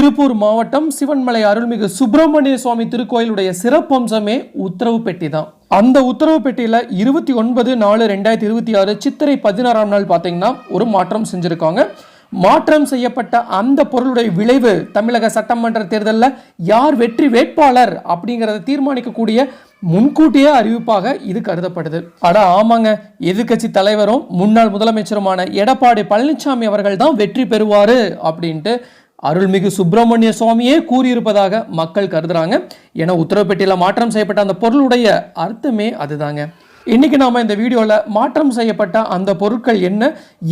திருப்பூர் மாவட்டம் சிவன்மலை அருள்மிகு சுப்பிரமணிய சுவாமி திருக்கோயிலுடைய சிறப்பம்சமே உத்தரவு பெட்டி தான். அந்த உத்தரவு பெட்டியில 29/4/2026 சித்திரை 16ஆம் நாள் பார்த்தீங்கன்னா ஒரு மாற்றம் செஞ்சிருக்காங்க. மாற்றம் செய்யப்பட்ட அந்த பொருளுடைய விளைவு தமிழக சட்டமன்ற தேர்தலில் யார் வெற்றி வேட்பாளர் அப்படிங்கிறத தீர்மானிக்கக்கூடிய முன்கூட்டியே அறிவிப்பாக இது கருதப்படுது. ஆமாங்க, எதிர்கட்சி தலைவரும் முன்னாள் முதலமைச்சருமான எடப்பாடி பழனிசாமி அவர்கள் தான் வெற்றி பெறுவாரு அப்படின்ட்டு அருள்மிகு சுப்பிரமணிய சுவாமியே கூறியிருப்பதாக மக்கள் கருதுறாங்க. ஏன்னா உத்தரவு பெட்டியில் மாற்றம் செய்யப்பட்ட அந்த பொருளுடைய அர்த்தமே அதுதாங்க. இன்னைக்கு நாம இந்த வீடியோல மாற்றம் செய்யப்பட்ட அந்த பொருட்கள் என்ன,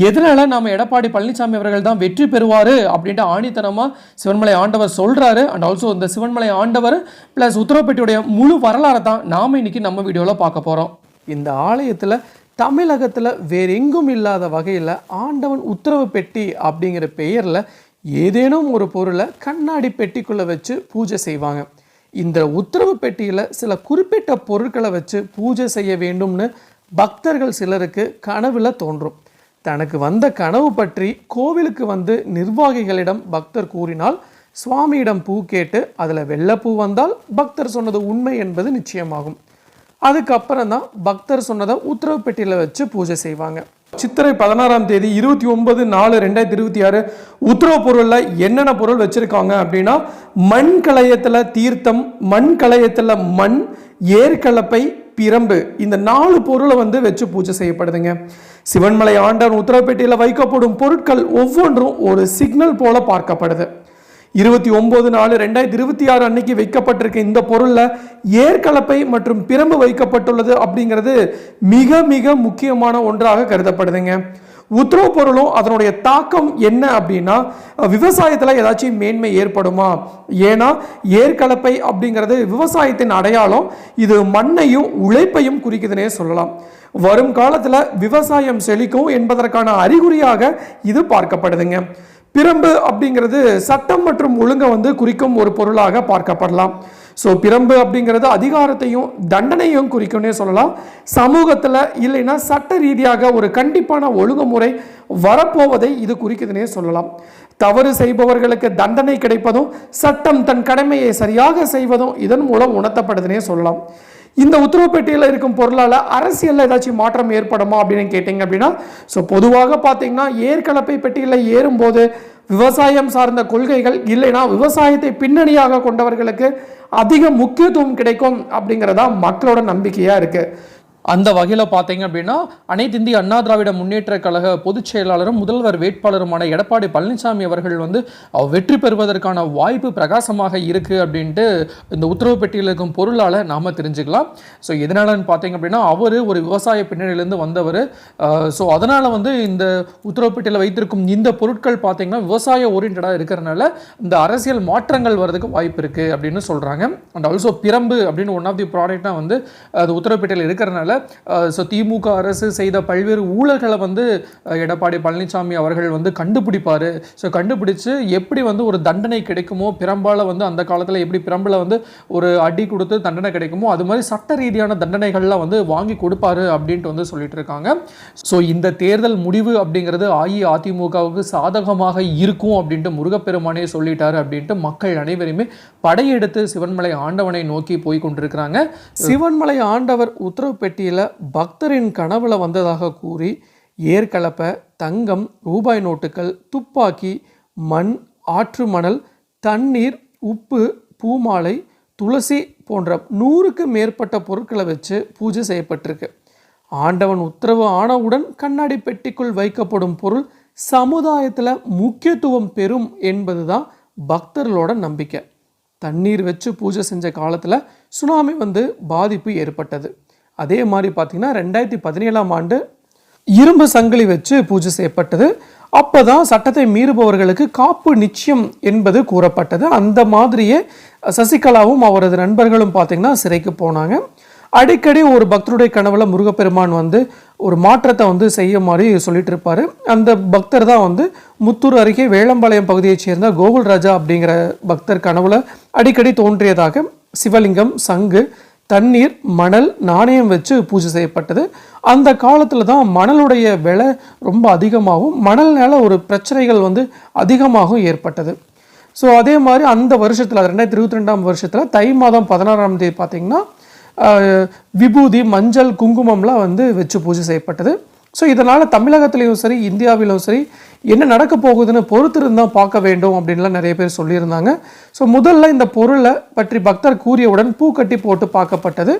எதனால நாம எடப்பாடி பழனிசாமி அவர்கள் தான் வெற்றி பெறுவாரு அப்படின்ட்டு ஆணித்தனமா சிவன்மலை ஆண்டவர் சொல்றாரு. அண்ட் ஆல்சோ இந்த சிவன்மலை ஆண்டவர் பிளஸ் உத்தரவு பெட்டியுடைய முழு வரலாறு தான் நாம இன்னைக்கு நம்ம வீடியோல பார்க்க போறோம். இந்த ஆலயத்துல தமிழகத்துல வேற எங்கும் இல்லாத வகையில ஆண்டவன் உத்தரவு பெட்டி அப்படிங்கிற பெயர்ல ஏதேனும் ஒரு பொருளை கண்ணாடி பெட்டிக்குள்ள வச்சு பூஜை செய்வாங்க. இந்த உத்தரவு பெட்டியில் சில குறிப்பிட்ட பொருட்களை வச்சு பூஜை செய்ய வேண்டும்னு பக்தர்கள் சிலருக்கு கனவுல தோன்றும். தனக்கு வந்த கனவு பற்றி கோவிலுக்கு வந்து நிர்வாகிகளிடம் பக்தர் கூறினால் சுவாமியிடம் பூ கேட்டு அதில் வெள்ளைப்பூ வந்தால் பக்தர் சொன்னது உண்மை என்பது நிச்சயமாகும். அதுக்கப்புறம் தான் பக்தர் சொன்னதை உத்தரவு பெட்டியில் வச்சு பூஜை செய்வாங்க. சித்திரை 16ஆம் தேதி 29/4/2026 உத்தரவு பொருளில் என்னென்ன பொருள் வச்சுருக்காங்க அப்படின்னா, மண் கலயத்தில் தீர்த்தம், மண் கலயத்தில் மண், ஏற்கலப்பை, பிரம்பு, இந்த 4 பொருளை வந்து வச்சு பூஜை செய்யப்படுதுங்க. சிவன்மலை ஆண்டவன் உத்தரவு பெட்டியில் வைக்கப்படும் பொருட்கள் ஒவ்வொன்றும் ஒரு சிக்னல் போல பார்க்கப்படுது. 29/4/2026 அன்னைக்கு வைக்கப்பட்டிருக்க இந்த பொருள்ல ஏற்கலப்பை மற்றும் பிரம்பு வைக்கப்பட்டுள்ளது அப்படிங்கிறது மிக மிக முக்கியமான ஒன்றாக கருதப்படுதுங்க. உத்தரவு பொருளும் அதனுடைய தாக்கம் என்ன அப்படின்னா, விவசாயத்துல ஏதாச்சும் மேன்மை ஏற்படுமா? ஏன்னா ஏற்கலப்பை அப்படிங்கிறது விவசாயத்தின் அடையாளம். இது மண்ணையும் உழைப்பையும் குறிக்குதுன்னே சொல்லலாம். வரும் காலத்துல விவசாயம் செழிக்கும் என்பதற்கான அறிகுறியாக இது பார்க்கப்படுதுங்க. பிரம்பு அப்படிங்கிறது சட்டம் மற்றும் ஒழுங்கை வந்து குறிக்கும் ஒரு பொருளாக பார்க்கப்படலாம். ஸோ பிரம்பு அப்படிங்கிறது அதிகாரத்தையும் தண்டனையும் குறிக்கும்னே சொல்லலாம். சமூகத்தில் இல்லைன்னா சட்ட ரீதியாக ஒரு கண்டிப்பான ஒழுங்குமுறை வரப்போவதை இது குறிக்குதுன்னே சொல்லலாம். தவறு செய்பவர்களுக்கு தண்டனை கிடைப்பதும் சட்டம் தன் கடமையை சரியாக செய்வதும் இதன் மூலம் உணர்த்தப்படுதுன்னே சொல்லலாம். இந்த உத்தரவு பெட்டியில் இருக்கும் பொருளால் அரசியலில் ஏதாச்சும் மாற்றம் ஏற்படுமா அப்படின்னு கேட்டிங்க அப்படின்னா, ஸோ பொதுவாக பார்த்தீங்கன்னா ஏற்கலப்பை பெட்டியில் ஏறும்போது விவசாயம் சார்ந்த கொள்கைகள் இல்லைன்னா விவசாயத்தை பின்னணியாக கொண்டவர்களுக்கு அதிக முக்கியத்துவம் கிடைக்கும் அப்படிங்கிறதா மக்களோட நம்பிக்கையாக இருக்குது. அந்த வகையில் பார்த்தீங்க அப்படின்னா, அனைத்து இந்திய அண்ணா திராவிட முன்னேற்ற கழக பொதுச் செயலாளரும் முதல்வர் வேட்பாளருமான எடப்பாடி பழனிசாமி அவர்கள் வந்து வெற்றி பெறுவதற்கான வாய்ப்பு பிரகாசமாக இருக்குது அப்படின்ட்டு இந்த உத்தரவு பெட்டியில் இருக்கும் பொருளால் நாம் தெரிஞ்சுக்கலாம். ஸோ எதனாலன்னு பார்த்தீங்க அப்படின்னா, அவர் ஒரு விவசாய பின்னணியிலேருந்து வந்தவர். ஸோ அதனால் வந்து இந்த உத்தரவு பெட்டியில் வைத்திருக்கும் இந்த பொருட்கள் பார்த்தீங்கன்னா விவசாய ஓரியன்டாக இருக்கிறனால இந்த அரசியல் மாற்றங்கள் வர்றதுக்கு வாய்ப்பு இருக்குது அப்படின்னு சொல்கிறாங்க. அண்ட் ஆல்சோ பிரம்பு அப்படின்னு ஒன் ஆஃப் தி ப்ராடக்டாக வந்து அது உத்தரவு பெட்டியில் இருக்கிறனால ஸோ திமுக அரசு செய்த பல்வேறு ஊழல்களை வந்து எடப்பாடி பழனிசாமி அவர்கள் வந்து கண்டுபிடிப்பார். ஸோ கண்டுபிடிச்சு எப்படி வந்து ஒரு தண்டனை கிடைக்குமோ, பிரம்பால் வந்து அந்த காலத்தில் எப்படி பிரம்பில் வந்து ஒரு அடி கொடுத்து தண்டனை கிடைக்குமோ அது மாதிரி சட்ட ரீதியான தண்டனைகள்லாம் வந்து வாங்கி கொடுப்பாரு அப்படின்ட்டு வந்து சொல்லிட்டு இருக்காங்க. ஸோ இந்த தேர்தல் முடிவு அப்படிங்கிறது அஇஅதிமுகவுக்கு சாதகமாக இருக்கும் அப்படின்ட்டு முருகப்பெருமானே சொல்லிட்டாரு அப்படின்ட்டு மக்கள் அனைவருமே படையெடுத்து சிவன்மலை ஆண்டவனை நோக்கி போய் கொண்டிருக்கிறாங்க. சிவன்மலை ஆண்டவர் உத்தரவு பெட்டியில் பக்தரின் கனவுல வந்ததாக கூறி ஏற்கலப்பை, தங்கம், ரூபாய் நோட்டுகள், துப்பாக்கி, மண், ஆற்று மணல், தண்ணீர், உப்பு, பூமாலை, துளசி போன்ற 100க்கு மேற்பட்ட பொருட்களை வச்சு பூஜை செய்யப்பட்டிருக்கு. ஆண்டவன் உத்தரவு ஆனவுடன் கண்ணாடி பெட்டிக்குள் வைக்கப்படும் பொருள் சமுதாயத்தில் முக்கியத்துவம் பெறும் என்பதுதான் பக்தர்களோட நம்பிக்கை. தண்ணீர் வச்சு பூஜை செஞ்ச காலத்தில் சுனாமி வந்து பாதிப்பு ஏற்பட்டது. அதே மாதிரி பார்த்தீங்கன்னா 2017ஆம் ஆண்டு இரும்பு சங்கிலி வச்சு பூஜை செய்யப்பட்டது. அப்போ தான் சட்டத்தை மீறுபவர்களுக்கு காப்பு நிச்சயம் என்பது கூறப்பட்டது. அந்த மாதிரியே சசிகலாவும் அவரது நண்பர்களும் பார்த்தீங்கன்னா சிறைக்கு போனாங்க. அடிக்கடி ஒரு பக்தருடைய கனவுல முருகப்பெருமான் வந்து ஒரு மாற்றத்தை வந்து செய்ய மாதிரி சொல்லிட்டு இருப்பாரு. அந்த பக்தர் தான் வந்து முத்தூர் அருகே வேளம்பாளையம் பகுதியைச் சேர்ந்த கோகுல்ராஜா அப்படிங்கிற பக்தர் கனவுல அடிக்கடி தோன்றியதாக சிவலிங்கம், சங்கு, தண்ணீர், மணல், நாணயம் வச்சு பூஜை செய்யப்பட்டது. அந்த காலத்தில் தான் மணலுடைய விலை ரொம்ப அதிகமாகவும் மணல்னால ஒரு பிரச்சனைகள் வந்து அதிகமாகவும் ஏற்பட்டது. ஸோ அதே மாதிரி அந்த வருஷத்தில் 2022ஆம் வருஷத்தில் தை மாதம் 16ஆம் தேதி பார்த்தீங்கன்னா விபூதி மஞ்சள் குங்குமம்லாம் வந்து வச்சு பூஜை செய்யப்பட்டது. ஸோ இதனால் தமிழகத்திலையும் சரி இந்தியாவிலும் சரி என்ன நடக்க போகுதுன்னு பொறுத்திருந்தான் பார்க்க வேண்டும் அப்படின்லாம் நிறைய பேர் சொல்லியிருந்தாங்க. ஸோ முதல்ல இந்த பொருளை பற்றி பக்தர் கூறியவுடன் பூக்கட்டி போட்டு பார்க்கப்பட்டது.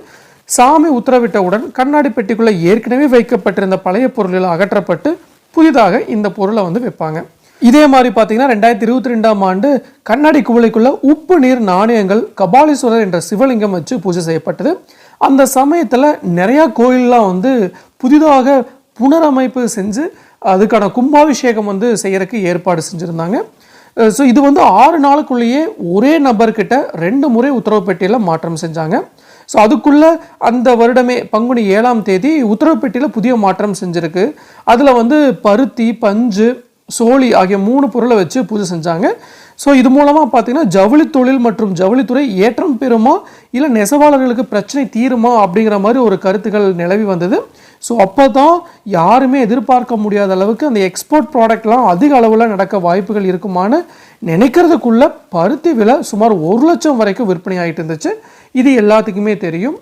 சாமி உத்தரவிட்டவுடன் கண்ணாடி பெட்டிக்குள்ளே ஏற்கனவே வைக்கப்பட்டிருந்த பழைய பொருள்கள் அகற்றப்பட்டு புதிதாக இந்த பொருளை வந்து வைப்பாங்க. இதே மாதிரி பார்த்தீங்கன்னா 2022ஆம் ஆண்டு கண்ணாடி குவளைக்குள்ள உப்பு நீர் நாணயங்கள் கபாலீஸ்வரர் என்ற சிவலிங்கம் வச்சு பூஜை செய்யப்பட்டது. அந்த சமயத்தில் நிறையா கோயிலெலாம் வந்து புதிதாக புனரமைப்பு செஞ்சு அதுக்கான கும்பாபிஷேகம் வந்து செய்யறதுக்கு ஏற்பாடு செஞ்சுருந்தாங்க. ஸோ இது வந்து 6 நாளுக்குள்ளேயே ஒரே நபர்கிட்ட 2 முறை உத்தரவு பெட்டியில் மாற்றம் செஞ்சாங்க. ஸோ அதுக்குள்ளே அந்த வருடமே பங்குனி 7ஆம் தேதி உத்தரவு பெட்டியில் புதிய மாற்றம் செஞ்சுருக்கு. அதில் வந்து பருத்தி பஞ்சு சோழி ஆகிய 3 பொருளை வச்சு பூஜை செஞ்சாங்க. ஸோ இது மூலமாக பார்த்தீங்கன்னா ஜவுளி தொழில் மற்றும் ஜவுளித்துறை ஏற்றம் பெறுமா இல்லை நெசவாளர்களுக்கு பிரச்சனை தீருமா அப்படிங்கிற மாதிரி ஒரு கருத்துக்கள் நிலவி வந்தது. ஸோ அப்போ தான் யாருமே எதிர்பார்க்க முடியாத அளவுக்கு அந்த எக்ஸ்போர்ட் ப்ராடக்ட்லாம் அதிக அளவில் நடக்க வாய்ப்புகள் இருக்குமான்னு நினைக்கிறதுக்குள்ள பருத்தி விலை சுமார் 1 லட்சம் வரைக்கும் விற்பனை ஆகிட்டு இருந்துச்சு. இது எல்லாத்துக்குமே தெரியும்.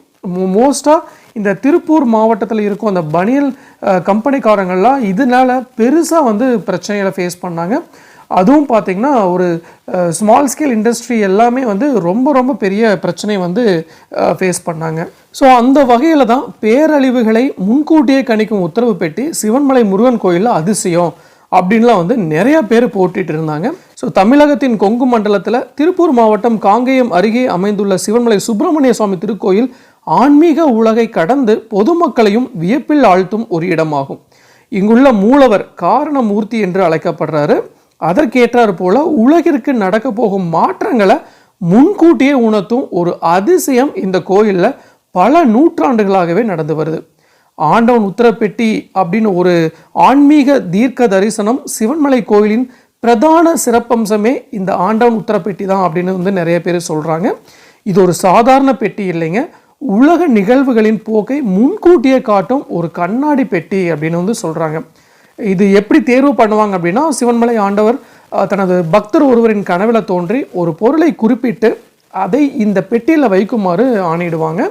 மோஸ்ட்டாக இந்த திருப்பூர் மாவட்டத்தில் இருக்கும் அந்த பனியல் கம்பெனிக்காரங்கள்லாம் இதனால் பெருசாக வந்து பிரச்சனைகளை ஃபேஸ் பண்ணாங்க. அதுவும் பார்த்திங்கன்னா ஒரு ஸ்மால் ஸ்கேல் இண்டஸ்ட்ரி எல்லாமே வந்து ரொம்ப ரொம்ப பெரிய பிரச்சனை வந்து ஃபேஸ் பண்ணாங்க. ஸோ அந்த வகையில் தான் பேரழிவுகளை முன்கூட்டியே கணிக்கும் உத்தரவு பெட்டி சிவன்மலை முருகன் கோயிலில் அதிசயம் அப்படின்லாம் வந்து நிறைய பேர் போட்டிட்டு இருந்தாங்க. ஸோ தமிழகத்தின் கொங்கு மண்டலத்தில் திருப்பூர் மாவட்டம் காங்கேயம் அருகே அமைந்துள்ள சிவன்மலை சுப்பிரமணிய சுவாமி திருக்கோயில் ஆன்மீக உலகை கடந்து பொதுமக்களையும் வியப்பில் ஆழ்த்தும் ஒரு இடமாகும். இங்குள்ள மூலவர் காரணமூர்த்தி என்று அழைக்கப்படுறாரு. அதற்கேற்றாறு போல உலகிற்கு நடக்க போகும் மாற்றங்களை முன்கூட்டியே உணர்த்தும் ஒரு அதிசயம் இந்த கோயிலில் பல நூற்றாண்டுகளாகவே நடந்து வருது. ஆண்டவன் உத்தரப்பெட்டி அப்படின்னு ஒரு ஆன்மீக தீர்க்க தரிசனம் சிவன்மலை கோயிலின் பிரதான சிறப்பம்சமே இந்த ஆண்டவன் உத்தரப்பெட்டி தான் அப்படின்னு வந்து நிறைய பேர் சொல்கிறாங்க. இது ஒரு சாதாரண பெட்டி இல்லைங்க, உலக நிகழ்வுகளின் போக்கை முன்கூட்டியே காட்டும் ஒரு கண்ணாடி பெட்டி அப்படின்னு வந்து சொல்கிறாங்க. இது எப்படி தேர்வு பண்ணுவாங்க அப்படின்னா, சிவன்மலை ஆண்டவர் தனது பக்தர் ஒருவரின் கனவில் தோன்றி ஒரு பொருளை குறிப்பிட்டு அதை இந்த பெட்டியில் வைக்குமாறு ஆணையிடுவாங்க.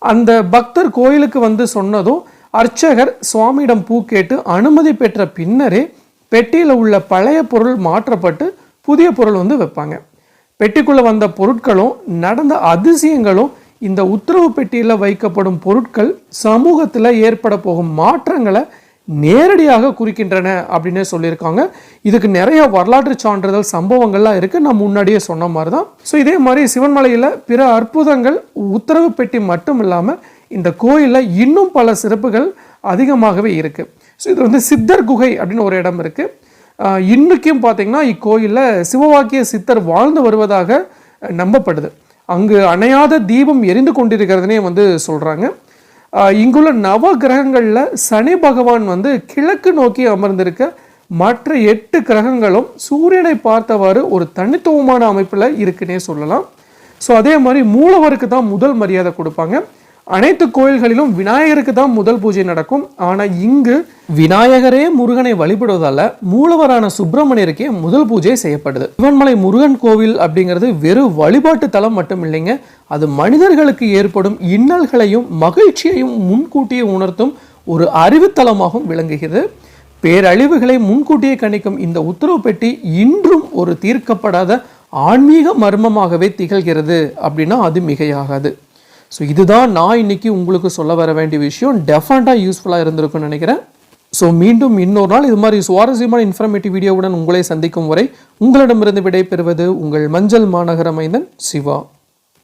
அந்த பக்தர் கோயிலுக்கு வந்து சொன்னதும் அர்ச்சகர் சுவாமியிடம் பூ கேட்டு அனுமதி பெற்ற பின்னரே பெட்டியில் உள்ள பழைய பொருள் மாற்றப்பட்டு புதிய பொருள் வந்து வைப்பாங்க. பெட்டிக்குள்ளே வந்த பொருட்களும் நடந்த அதிசயங்களும் இந்த உத்தரவு பெட்டியில் வைக்கப்படும் பொருட்கள் சமூகத்தில் ஏற்பட போகும் மாற்றங்களை நேரடியாக குறிக்கின்றன அப்படின்னு சொல்லியிருக்காங்க. இதுக்கு நிறைய வரலாற்று சான்றிதழ் சம்பவங்கள்லாம் இருக்குது, நான் முன்னாடியே சொன்ன மாதிரி தான். ஸோ இதே மாதிரி சிவன்மலையில் பிற அற்புதங்கள் உத்தரவு பெட்டி மட்டும் இல்லாமல் இந்த கோயிலில் இன்னும் பல சிறப்புகள் அதிகமாகவே இருக்குது. ஸோ இது வந்து சித்தர் குகை அப்படின்னு ஒரு இடம் இருக்குது. இன்றைக்கும் பார்த்திங்கன்னா இக்கோயிலில் சிவவாக்கிய சித்தர் வாழ்ந்து வருவதாக நம்பப்படுது. அங்கு அணையாத தீபம் எரிந்து கொண்டிருக்கிறதுனே வந்து சொல்கிறாங்க. இங்குள்ள நவ கிரகங்களில் சனி பகவான் வந்து கிழக்கு நோக்கி அமர்ந்திருக்க, மற்ற 8 கிரகங்களும் சூரியனை பார்த்தவாறு ஒரு தனித்துவமான அமைப்பில் இருக்குன்னே சொல்லலாம். ஸோ அதே மாதிரி மூலவருக்கு தான் முதல் மரியாதை கொடுப்பாங்க. அனைத்து கோயில்களிலும் விநாயகருக்கு தான் முதல் பூஜை நடக்கும். ஆனால் இங்கு விநாயகரே முருகனை வழிபடுவதால் மூலவரான சுப்பிரமணியருக்கே முதல் பூஜை செய்யப்படுது. சிவன்மலை முருகன் கோவில் அப்படிங்கிறது வெறும் வழிபாட்டு தலம் மட்டும் இல்லைங்க, அது மனிதர்களுக்கு ஏற்படும் இன்னல்களையும் மகிழ்ச்சியையும் முன்கூட்டியே உணர்த்தும் ஒரு அறிவுத்தலமாகவும் விளங்குகிறது. பேரழிவுகளை முன்கூட்டியே கணிக்கும் இந்த உத்தரவு பெட்டி இன்றும் ஒரு தீர்க்கப்படாத ஆன்மீக மர்மமாகவே திகழ்கிறது அப்படின்னா அது மிகையாகாது. ஸோ இதுதான் நான் இன்னைக்கு உங்களுக்கு சொல்ல வர வேண்டிய விஷயம். டெஃபினட்டாக யூஸ்ஃபுல்லாக இருந்திருக்குன்னு நினைக்கிறேன். ஸோ மீண்டும் இன்னொரு நாள் இது மாதிரி சுவாரஸ்யமான இன்ஃபர்மேட்டிவ் வீடியோவுடன் உங்களை சந்திக்கும் வரை உங்களிடமிருந்து விடை பெறுவது உங்கள் மஞ்சள் மாநகர மைந்தன் சிவா.